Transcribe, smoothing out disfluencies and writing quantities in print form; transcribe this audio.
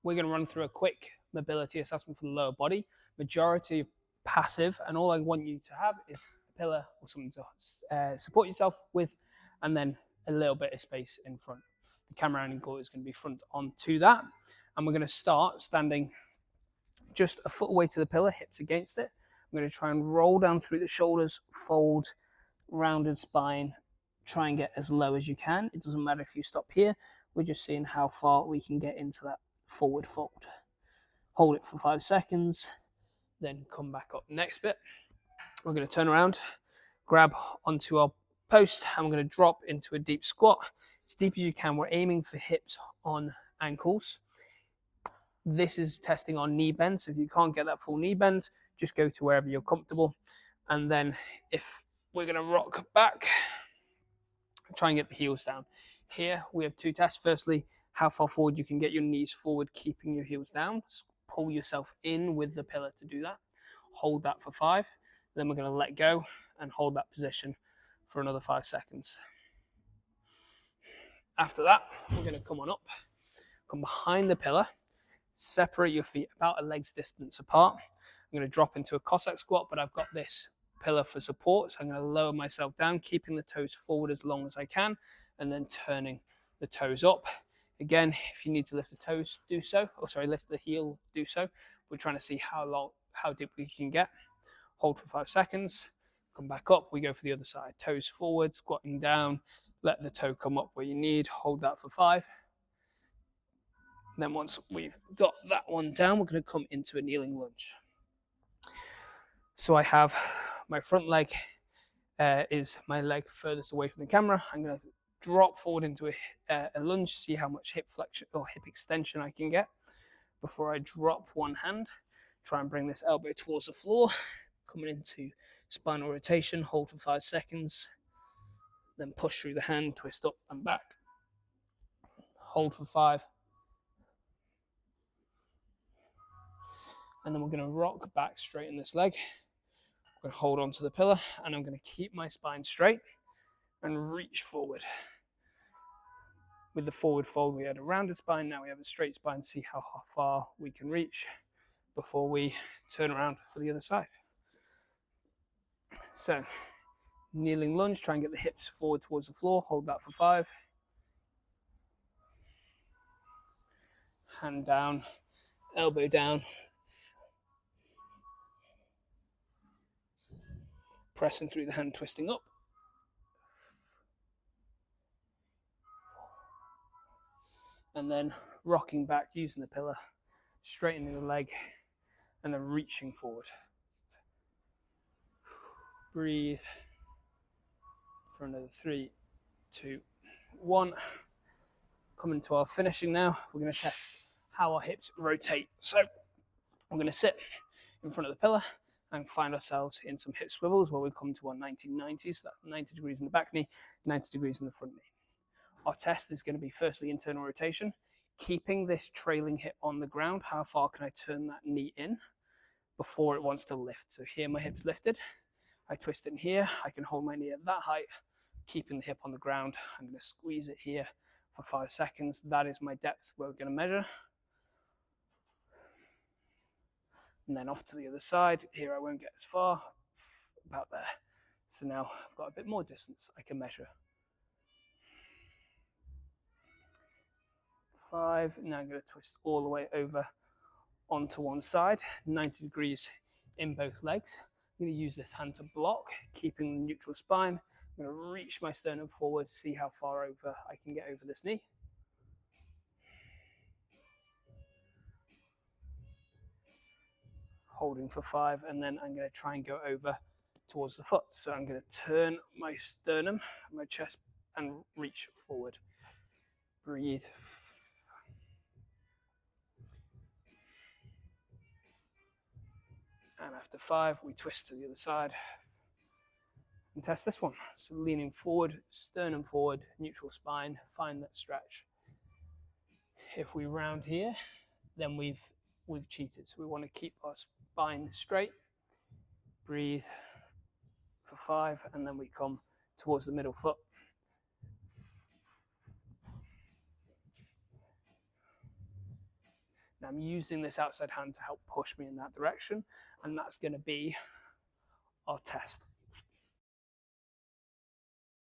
we're going to run through a quick mobility assessment for the lower body. Majority passive, and all I want you to have is a pillar or something to support yourself with, and then a little bit of space in front. The camera angle is going to be front onto that, and we're going to start standing just a foot away to the pillar, hips against it. I'm going to try and roll down through the shoulders, fold, rounded spine, try and get as low as you can. It doesn't matter if you stop here, we're just seeing how far we can get into that forward fold. Hold it for 5 seconds, then come back up. Next bit, we're going to turn around, grab onto our post, and we're going to drop into a deep squat. As deep as you can, we're aiming for hips on ankles. This is testing our knee bend, so if you can't get that full knee bend, just go to wherever you're comfortable. And then if we're going to rock back, try and get the heels down. Here we have 2 tests. Firstly, how far forward you can get your knees forward, keeping your heels down. So pull yourself in with the pillar to do that. Hold that for 5. Then we're going to let go and hold that position for another 5 seconds. After that, we're going to come on up, come behind the pillar, separate your feet about a leg's distance apart. I'm going to drop into a Cossack squat, but I've got this pillar for support, so I'm going to lower myself down, keeping the toes forward as long as I can, and then turning the toes up. Again, if you need to lift the toes, do so. Oh, sorry, lift the heel, do so. We're trying to see how deep we can get. Hold for 5 seconds, come back up, we go for the other side. Toes forward, squatting down, let the toe come up where you need, hold that for 5. Then once we've got that one down, we're going to come into a kneeling lunge. So I have my front leg is my leg furthest away from the camera. I'm going to drop forward into a lunge, see how much hip flexion or hip extension I can get before I drop one hand. Try and bring this elbow towards the floor, coming into spinal rotation, hold for 5 seconds, then push through the hand, twist up and back, hold for 5, and then we're going to rock back, straighten this leg. I'm going to hold on to the pillar, and I'm going to keep my spine straight and reach forward. With the forward fold, we had a rounded spine, now we have a straight spine. See how far we can reach before we turn around for the other side. So, kneeling lunge, try and get the hips forward towards the floor, hold that for 5. Hand down, elbow down. Pressing through the hand, twisting up. And then rocking back using the pillar, straightening the leg, and then reaching forward. Breathe for another 3, 2, 1. Coming to our finishing now, we're going to test how our hips rotate. So I'm going to sit in front of the pillar and find ourselves in some hip swivels where we come to our 90-90. So that's 90 degrees in the back knee, 90 degrees in the front knee. Our test is going to be firstly internal rotation, keeping this trailing hip on the ground. How far can I turn that knee in before it wants to lift? So here my hip's lifted. I twist in here. I can hold my knee at that height, keeping the hip on the ground. I'm going to squeeze it here for 5 seconds. That is my depth we're going to measure. And then off to the other side. Here I won't get as far, about there. So now I've got a bit more distance I can measure. 5. Now I'm going to twist all the way over onto one side, 90 degrees in both legs. I'm going to use this hand to block, keeping the neutral spine. I'm going to reach my sternum forward, see how far over I can get over this knee. Holding for 5, and then I'm going to try and go over towards the foot. So I'm going to turn my sternum, my chest, and reach forward. Breathe. And after 5, we twist to the other side and test this one. So leaning forward, sternum forward, neutral spine, find that stretch. If we round here, then we've cheated. So we want to keep our spine straight. Breathe for 5, and then we come towards the middle foot. And I'm using this outside hand to help push me in that direction, and that's going to be our test.